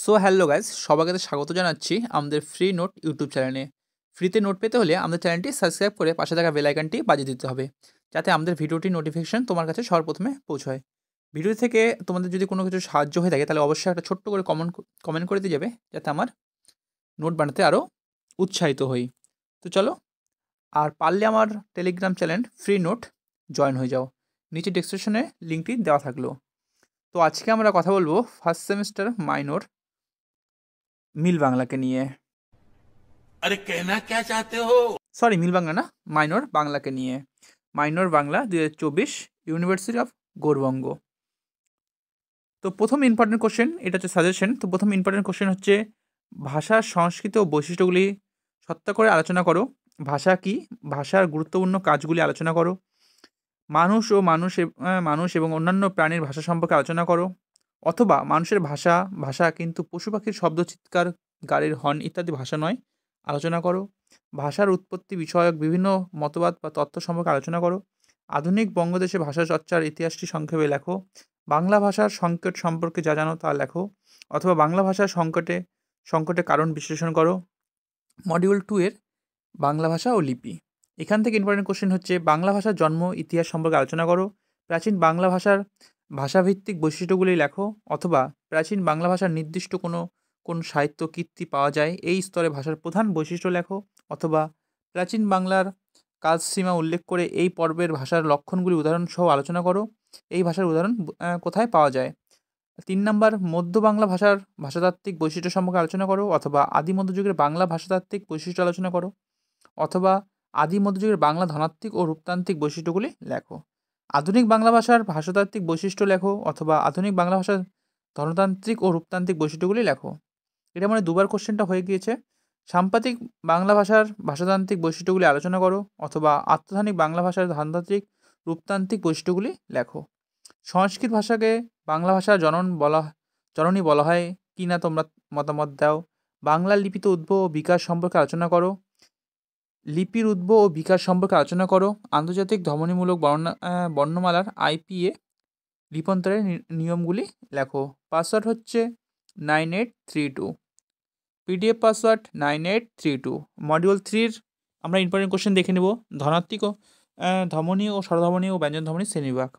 So hello guys, সবাইকে স্বাগত জানাচ্ছি আমাদের ফ্রি নোট ইউটিউব চ্যানেলে। ফ্রিতে নোট পেতে হলে আমাদের চ্যানেলটি সাবস্ক্রাইব করে পাশে থাকা বেল আইকনটি বাজিয়ে দিতে হবে, যাতে আমাদের ভিডিওটির নোটিফিকেশন তোমার কাছে সবার প্রথমে পৌঁছয়। ভিডিও থেকে তোমাদের যদি কোনো কিছু সাহায্য হয়ে থাকে তাহলে অবশ্যই একটা ছোট্ট করে কমেন্ট করে দিয়ে যাবে, যাতে আমার নোট বানাতে আরও উৎসাহিত হই। তো চলো, আর পারলে আমার Telegram channel free note join হয়ে যাও, নিচে ডেসক্রিপশনে লিঙ্কটি দেওয়া থাকলো। তো আজকে আমরা কথা বলবো ফার্স্ট সেমিস্টার মাইনর মিল বাংলাকে নিয়ে। अरे कहना क्या चाहते हो। সরি, মিল বাংলা না, মাইনর বাংলাকে নিয়ে। Minor Bangla 2024, university of Gour Banga. তো প্রথম ইম্পর্টেন্ট কোশ্চেন, এটা হচ্ছে সাজেশন। তো প্রথম ইম্পর্টেন্ট কোশ্চেন হচ্ছে, ভাষার সংস্কৃত ও বৈশিষ্ট্যগুলি সত্তা করে আলোচনা করো। ভাষা কি? ভাষার গুরুত্বপূর্ণ কাজগুলি আলোচনা করো। মানুষ এবং অন্যান্য প্রাণীর ভাষা সম্পর্কে আলোচনা করো। অথবা মানুষের ভাষা ভাষা কিন্তু পশু পাখির শব্দ, চিৎকার, গাড়ির হর্ন ইত্যাদি ভাষা নয়, আলোচনা করো। ভাষার উৎপত্তি বিষয়ক বিভিন্ন মতবাদ বা তত্ত্ব সম্পর্কে আলোচনা করো। আধুনিক বঙ্গদেশে ভাষা চর্চার ইতিহাসটি সংক্ষেপে লেখো। বাংলা ভাষার সংকট সম্পর্কে যা জানো তা লেখো। অথবা বাংলা ভাষার সংকটে কারণ বিশ্লেষণ করো। মডিউল 2 এর বাংলা ভাষা ও লিপি। এখান থেকে ইম্পর্টেন্ট কোশ্চেন হচ্ছে, বাংলা ভাষার জন্ম ইতিহাস সম্পর্কে আলোচনা করো। প্রাচীন বাংলা ভাষার ভাষাভিত্তিক বৈশিষ্ট্যগুলি লেখো। অথবা প্রাচীন বাংলা ভাষার নির্দিষ্ট কোন সাহিত্য কীর্তি পাওয়া যায় এই স্তরে ভাষার প্রধান বৈশিষ্ট্য লেখো। অথবা প্রাচীন বাংলার কালসীমা উল্লেখ করে এই পর্বের ভাষার লক্ষণগুলি উদাহরণসহ আলোচনা করো। এই ভাষার উদাহরণ কোথায় পাওয়া যায়। 3 নাম্বার, মধ্য বাংলা ভাষার ভাষাতাত্ত্বিক বৈশিষ্ট্য সম্পর্কে আলোচনা করো। অথবা আদি মধ্যযুগের বাংলা ভাষাতাত্ত্বিক বৈশিষ্ট্য আলোচনা করো। অথবা আদি মধ্যযুগের বাংলা ধনাত্মিক ও রূপতান্ত্রিক বৈশিষ্ট্যগুলি লেখো। আধুনিক বাংলা ভাষার ভাষাতাত্ত্বিক বৈশিষ্ট্য লেখো। অথবা আধুনিক বাংলা ভাষার ধনতান্ত্রিক ও রূপতান্ত্রিক বৈশিষ্ট্যগুলি লেখো। এটা মানে দুবার কোশ্চেনটা হয়ে গিয়েছে। সাম্প্রতিক বাংলা ভাষার ভাষাতান্ত্রিক বৈশিষ্ট্যগুলি আলোচনা করো। অথবা আত্মধানিক বাংলা ভাষার ধনতান্ত্রিক রূপতান্ত্রিক বৈশিষ্ট্যগুলি লেখো। সংস্কৃত ভাষাকে বাংলা ভাষার জননী বলা হয় কি না তোমরা মতামত দাও। বাংলা লিপিত উদ্ভব ও বিকাশ সম্পর্কে আলোচনা করো। লিপির উদ্ভব ও বিকাশ সম্পর্কে আলোচনা করো। আন্তর্জাতিক ধমনীমূলক বর্ণমালার IPA লিপন্তরের নিয়মগুলি লেখো। পাসওয়ার্ড হচ্ছে 9832। PDF password 9832। মডিউল 3-র আমরা ইম্পর্টেন্ট কোশ্চেন দেখে নেব। ধনাত্মিক ও ধমনী ও স্বরধমনী ও ব্যঞ্জন ধমনী শ্রেণীবিভাগ।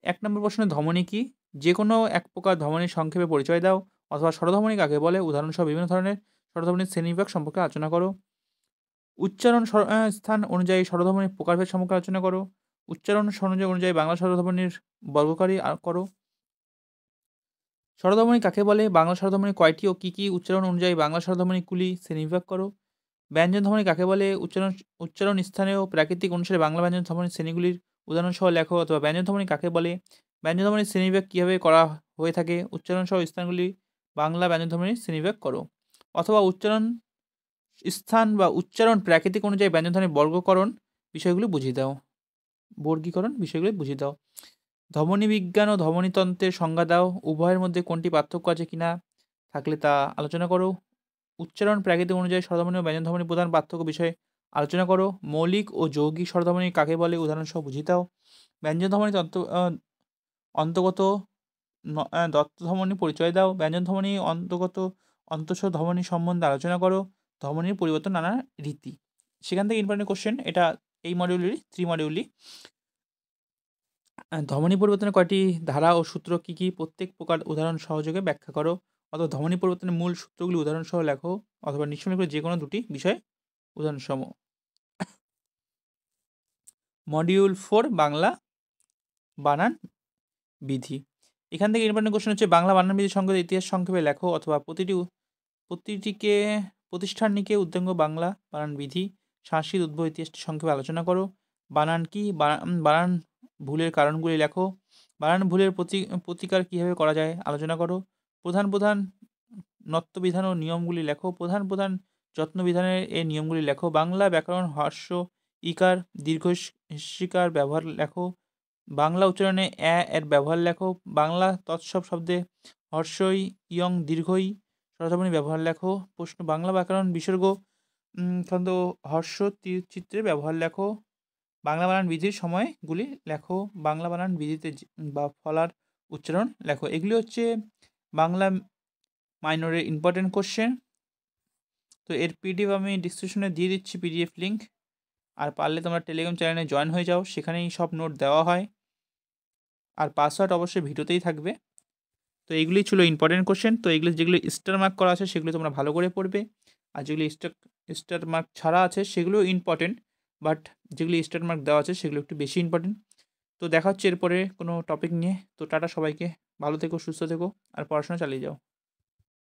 1 নম্বর প্রশ্ন, ধমনী কি? যে কোনো এক প্রকার ধমনীর সংক্ষেপে পরিচয় দাও। অথবা স্বরধমনী কাকে বলে, উদাহরণসহ বিভিন্ন ধরনের স্বরধমনীর শ্রেণীবিভাগ সম্পর্কে আলোচনা করো। উচ্চারণ স্থান অনুযায়ী স্বরধমনীর প্রকারভেদ সম্পর্কে আলোচনা করো। উচ্চারণ অনুযায়ী বাংলা স্বরধমনীর বর্গকারী করো। স্বরধমনী কাকে বলে, বাংলা স্বরধমনী কয়টি ও কী কী, উচ্চারণ অনুযায়ী বাংলা স্বরধমনীগুলি শ্রেণীবিভাগ করো। ব্যঞ্জন ধ্বনি কাকে বলে, উচ্চারণ স্থানীয় প্রাকৃতিক অনুসারে বাংলা ব্যঞ্জন ধ্বনির শ্রেণীগুলির উদাহরণসহ লেখো। অথবা ব্যঞ্জন ধ্বনি কাকে বলে, ব্যঞ্জন ধ্বনির শ্রেণীবিভাগ কীভাবে করা হয়ে থাকে, উচ্চারণসহ স্থানগুলি বাংলা ব্যঞ্জন ধ্বনির শ্রেণীবিভাগ করো। অথবা উচ্চারণ স্থান বা উচ্চারণ প্রাকৃতিক অনুযায়ী ব্যঞ্জন ধ্বনির বর্গীকরণ বিষয়গুলি বুঝিয়ে দাও। ধমনী বিজ্ঞান ও ধমনীতন্ত্রের সংজ্ঞা দাও। উভয়ের মধ্যে কোনটি পার্থক্য আছে কিনা থাকলে তা আলোচনা করো। উচ্চারণ প্রাকৃতিক অনুযায়ী স্বরধমনী ও ব্যঞ্জন ধ্বনির প্রধান পার্থক্য বিষয়ে আলোচনা করো। মৌলিক ও যৌগিক স্বরধমনী কাকে বলে, উদাহরণসহ বুঝিয়ে দাও। ব্যঞ্জন ধ্বনির অন্তর্গত দত্তধ্বনি পরিচয় দাও। ব্যঞ্জন ধ্বনি অন্তর্গত অন্তঃস্বর ধ্বনি সম্বন্ধে আলোচনা করো। ধ্বনির পরিবর্তন নানা রীতি। সেখান থেকে ইম্পর্টেন্ট কোশ্চেন, এটা এই মডিউলেরই 3 মডিউলই। ধ্বনি পরিবর্তনের কয়টি ধারা ও সূত্র কী কী, প্রত্যেক প্রকার উদাহরণ সহযোগে ব্যাখ্যা করো। অথবা ধ্বনি পরিবর্তনের মূল সূত্রগুলি উদাহরণসহ লেখো। অথবা নিঃসন্দেহ করে যে কোনো দুটি বিষয় উদাহরণসমূহ। মডিউল 4 বাংলা বানান বিধি। এখান থেকে ইম্পর্টেন্ট কোশ্চেন হচ্ছে, বাংলা বানান বিধি সংক্রান্ত ইতিহাস সংক্ষেপে লেখো। অথবা প্রতিষ্ঠানটিকে উদ্যোগ বাংলা বানান বিধি সংস্কৃত উদ্ভব ইতিহাসটি সংক্ষেপে আলোচনা করো। বানান কি, বানান ভুলের কারণগুলি লেখো। বানান ভুলের প্রতিকার কীভাবে করা যায় আলোচনা করো। প্রধান প্রধান নত্যবিধান ও নিয়মগুলি লেখো। প্রধান প্রধান যত্নবিধানের এই নিয়মগুলি লেখো। বাংলা ব্যাকরণ হ্রস্ব ইকার দীর্ঘ হ্রস্বইকার ব্যবহার লেখো। বাংলা উচ্চারণে এর ব্যবহার লেখো। বাংলা তৎসব শব্দে হ্রস্বই ইয়ং দীর্ঘই স্বরধ্বনি ব্যবহার লেখো। প্রশ্ন, বাংলা ব্যাকরণ বিসর্গ ছন্দ হর্ষ চিত্রের ব্যবহার লেখো। বাংলা বানান বিধির সময়গুলি লেখো। বাংলা বানান বিধিতে বা ফলার উচ্চারণ লেখো। এগুলি হচ্ছে বাংলা মাইনরের ইম্পর্টেন্ট কোশ্চেন। তো এর পিডিএফ আমি ডিসক্রিপশনে দিয়ে দিচ্ছি, পিডিএফ লিঙ্ক। আর পারলে তোমরা টেলিগ্রাম চ্যানেলে জয়েন হয়ে যাও, সেখানেই সব নোট দেওয়া হয়। আর পাসওয়ার্ড অবশ্যই ভিডিওতেই থাকবে। তো এইগুলোই ছিল ইম্পর্টেন্ট কোশ্চেন। তো এগুলো যেগুলো স্টার মার্ক করা আছে সেগুলো তোমরা ভালো করে পড়বে, আর যেগুলো স্টার মার্ক ছাড়া আছে সেগুলো ইম্পর্টেন্ট, বাট যেগুলি স্টার মার্ক দেওয়া আছে সেগুলো একটু বেশি ইম্পর্টেন্ট। তো দেখা হচ্ছে এরপরে কোনো টপিক নিয়ে। তো টাটা সবাইকে, ভালো থেকো, সুস্থ থেকো, আর পড়াশোনা চালিয়ে যাও।